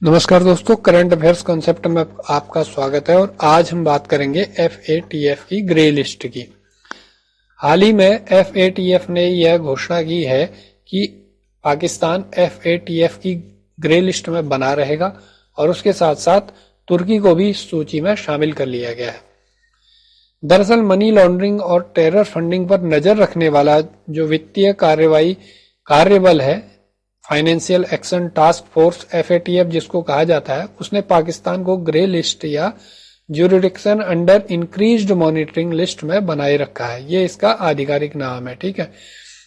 नमस्कार दोस्तों, current affairs concept में आपका स्वागत है। और आज हम बात करेंगे FATF की ग्रे लिस्ट की। हाल ही में FATF ने यह घोषणा की है कि पाकिस्तान FATF की ग्रे लिस्ट में बना रहेगा और उसके साथ साथ तुर्की को भी इस सूची में शामिल कर लिया गया है। दरअसल मनी लॉन्ड्रिंग और टेरर फंडिंग पर नजर रखने वाला जो वित्तीय कार्यबल है, financial action task force FATF जिसको कहा जाता है, उसने पाकिस्तान को ग्रे लिस्ट या jurisdiction under increased monitoring list में बनाए रखा है। ये इसका आधिकारिक नाम है। ठीक है।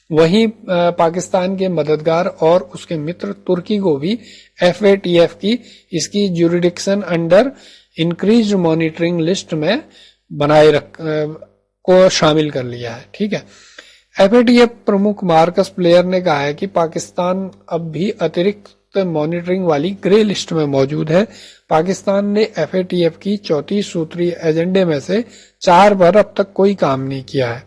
वहीं पाकिस्तान के मददगार और उसके मित्र तुर्की को भी FATF की इसकी jurisdiction under increased monitoring list में को शामिल कर लिया है। ठीक है। FATF प्रमुख मार्कस प्लेयर ने कहा है कि पाकिस्तान अब भी अतिरिक्त मॉनिटरिंग वाली ग्रे लिस्ट में मौजूद है। पाकिस्तान ने FATF की 34 सूत्रीय एजेंडे में से 4 पर अब तक कोई काम नहीं किया है।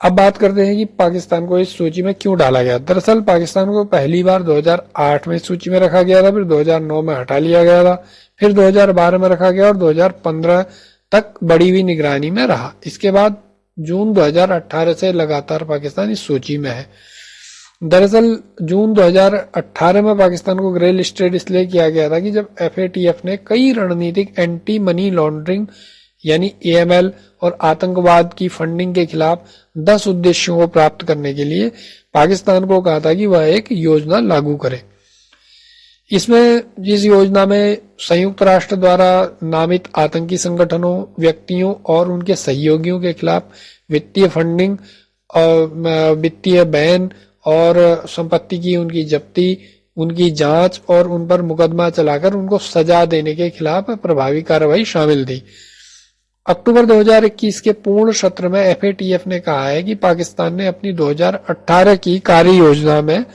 अब बात करते हैं कि पाकिस्तान को इस सूची में क्यों डाला गया। दरअसल पाकिस्तान को पहली बार 2008 में सूची में रखा गया था, फिर 2009 में हटा लिया गया था, फिर 2012 में रखा गया और 2015 तक बड़ी हुई निगरानी में रहा। इसके बाद जून 2018 से लगातार पाकिस्तान इस सूची में है। दरअसल जून 2018 में पाकिस्तान को ग्रे लिस्टेड इसलिए किया गया था कि जब FATF ने कई रणनीतिक एंटी मनी लॉन्ड्रिंग यानी AML और आतंकवाद की फंडिंग के खिलाफ 10 उद्देश्यों को प्राप्त करने के लिए पाकिस्तान को कहा था कि वह एक योजना लागू करे। इस योजना में संयुक्त राष्ट्र द्वारा नामित आतंकी संगठनों, व्यक्तियों और उनके सहयोगियों के खिलाफ वित्तीय फंडिंग और वित्तीय बैन और संपत्ति की उनकी जब्ती, उनकी जांच और उन पर मुकदमा चलाकर उनको सजा देने के खिलाफ प्रभावी कार्रवाई शामिल थी। अक्टूबर 2021 के पूर्ण सत्र में FATF ने कहा है कि पाकिस्तान ने अपनी 2018 की कार्य योजना में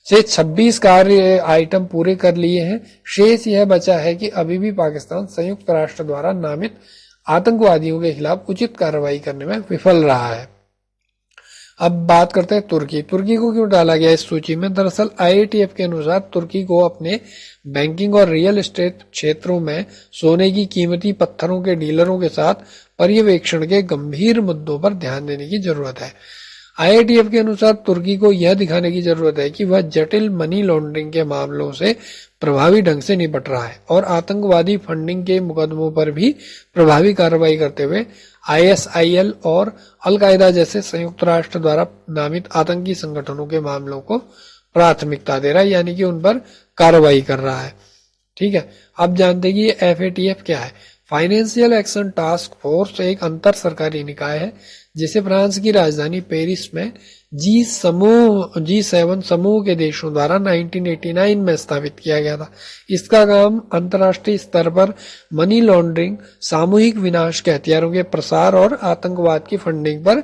से 26 कार्य आइटम पूरे कर लिए हैं। शेष यह बचा है कि अभी भी पाकिस्तान संयुक्त राष्ट्र द्वारा नामित आतंकवादियों के खिलाफ उचित कार्रवाई करने में विफल रहा है। अब बात करते हैं तुर्की को क्यों डाला गया इस सूची में। दरअसल IATF के अनुसार तुर्की को अपने बैंकिंग और रियल एस्टेट क्षेत्रों में सोने की कीमती पत्थरों के डीलरों के साथ पर्यवेक्षण के गंभीर मुद्दों पर ध्यान देने की जरूरत है। IATF के अनुसार तुर्की को यह दिखाने की जरूरत है कि वह जटिल मनी लॉन्ड्रिंग के मामलों से प्रभावी ढंग से निपट रहा है और आतंकवादी फंडिंग के मुकदमों पर भी प्रभावी कार्रवाई करते हुए ISIL और अल-कायदा जैसे संयुक्त राष्ट्र द्वारा नामित आतंकी संगठनों के मामलों को प्राथमिकता दे रहा है, यानी कि उन पर कार्रवाई कर रहा है। ठीक है। अब जानते हैं कि ये FATF क्या है। फाइनेंशियल एक्शन टास्क फोर्स एक अंतर सरकारी निकाय है जिसे फ्रांस की राजधानी पेरिस में G7 समूह के देशों द्वारा 1989 में स्थापित किया गया था। इसका काम अंतर्राष्ट्रीय स्तर पर मनी लॉन्ड्रिंग, सामूहिक विनाश के हथियारों के प्रसार और आतंकवाद की फंडिंग पर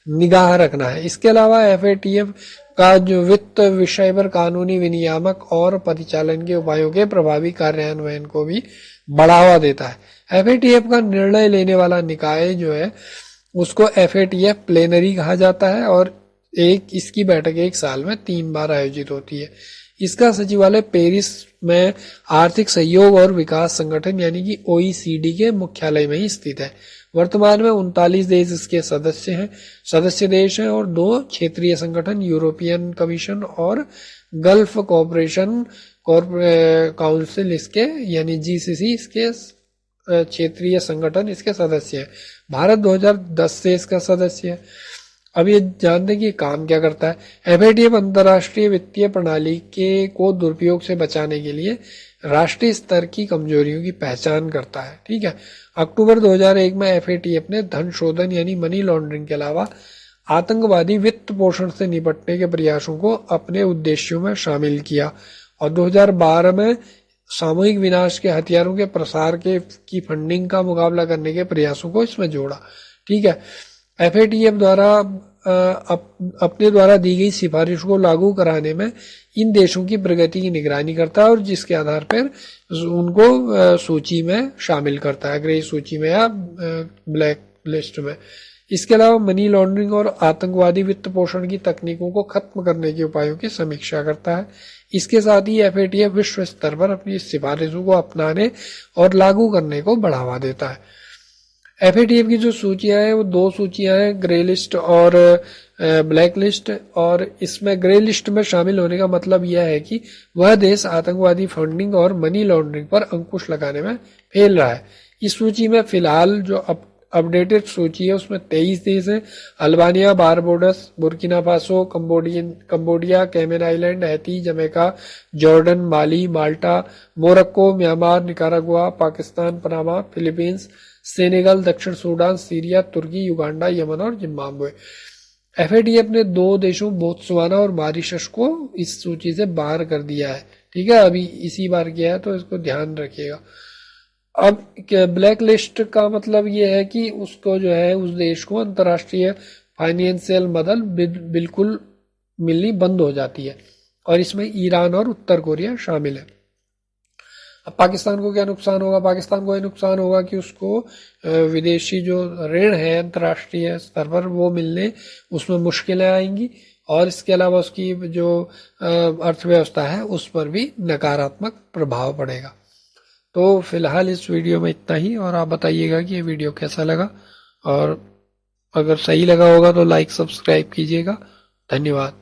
निगाह रखना है। इसके अलावा FATF का जो वित्त विषय पर कानूनी विनियामक और परिचालन के उपायों के प्रभावी कार्यान्वयन को भी बढ़ावा देता है। FATF का निर्णय लेने वाला निकाय जो है उसको FATF प्लेनरी कहा जाता है और इसकी बैठक एक साल में 3 बार आयोजित होती है। इसका सचिवालय पेरिस में आर्थिक सहयोग और विकास संगठन यानी कि OECD के मुख्यालय में ही स्थित है। वर्तमान में 39 देश इसके सदस्य देश हैं और 2 क्षेत्रीय संगठन यूरोपियन कमीशन और गल्फ कोऑपरेशन काउंसिल इसके यानी GCC इसके क्षेत्रीय संगठन इसके सदस्य है। भारत 2010 से इसका सदस्य है। अब ये जानते हैं कि काम क्या करता है। FATF अंतर्राष्ट्रीय वित्तीय प्रणाली को दुरुपयोग से बचाने के लिए राष्ट्रीय स्तर की कमजोरियों की पहचान करता है। ठीक है। अक्टूबर 2001 में FATF ने धन शोधन यानी मनी लॉन्ड्रिंग के अलावा आतंकवादी वित्त पोषण से निपटने के प्रयासों को अपने उद्देश्यों में शामिल किया और 2012 में सामूहिक विनाश के हथियारों के प्रसार की फंडिंग का मुकाबला करने के प्रयासों को इसमें जोड़ा। ठीक है। FATF द्वारा अपने द्वारा दी गई सिफारिश को लागू कराने में इन देशों की प्रगति की निगरानी करता है और जिसके आधार पर उनको सूची में शामिल करता है, ग्रे सूची में या ब्लैक लिस्ट में। इसके अलावा मनी लॉन्ड्रिंग और आतंकवादी वित्त पोषण की तकनीकों को खत्म करने के उपायों की समीक्षा करता है। इसके साथ ही एफएटीएफ विश्व स्तर पर अपनी इस सिफारिशों को अपनाने और लागू करने को बढ़ावा देता है। एफएटीएफ की जो सूचियां हैं वो दो सूचियां हैं, ग्रे लिस्ट और ब्लैक लिस्ट। और इसमें ग्रे लिस्ट में शामिल होने का मतलब यह है कि वह देश आतंकवादी फंडिंग और मनी लॉन्ड्रिंग पर अंकुश लगाने में फेल रहा है। इस सूची में फिलहाल जो अपडेटेड सूची है उसमें 23 देश हैं: Albania, Barbados, Burkina Faso, Cambodia, Cayman Island, Haiti, Jamaica, Jordan, Mali, Malta, Morocco, Myanmar, Nicaragua, Pakistan, Panama, Philippines, Senegal, दक्षिण सूडान, सीरिया, तुर्की, युगांडा, यमन और जिम्बाब्वे। एफएटीएफ ने 2 देशों बोत्सवाना और मॉरिशस को इस सूची से बाहर कर दिया है। ठीक है, अभी इसी बार किया है तो इसको ध्यान रखिएगा। अब ब्लैक लिस्ट का मतलब ये है कि उसको जो है उस देश को अंतर्राष्ट्रीय फाइनेंशियल मदद बिल्कुल मिलनी बंद हो जाती है, और इसमें ईरान और उत्तर कोरिया शामिल है। अब पाकिस्तान को क्या नुकसान होगा? पाकिस्तान को ये नुकसान होगा कि उसको विदेशी जो ऋण है अंतर्राष्ट्रीय स्तर पर वो मिलने उसमें मुश्किलें आएंगी, और इसके अलावा उसकी जो अर्थव्यवस्था है उस पर भी नकारात्मक प्रभाव पड़ेगा। तो फिलहाल इस वीडियो में इतना ही, और आप बताइएगा कि ये वीडियो कैसा लगा, और अगर सही लगा होगा तो लाइक सब्सक्राइब कीजिएगा। धन्यवाद।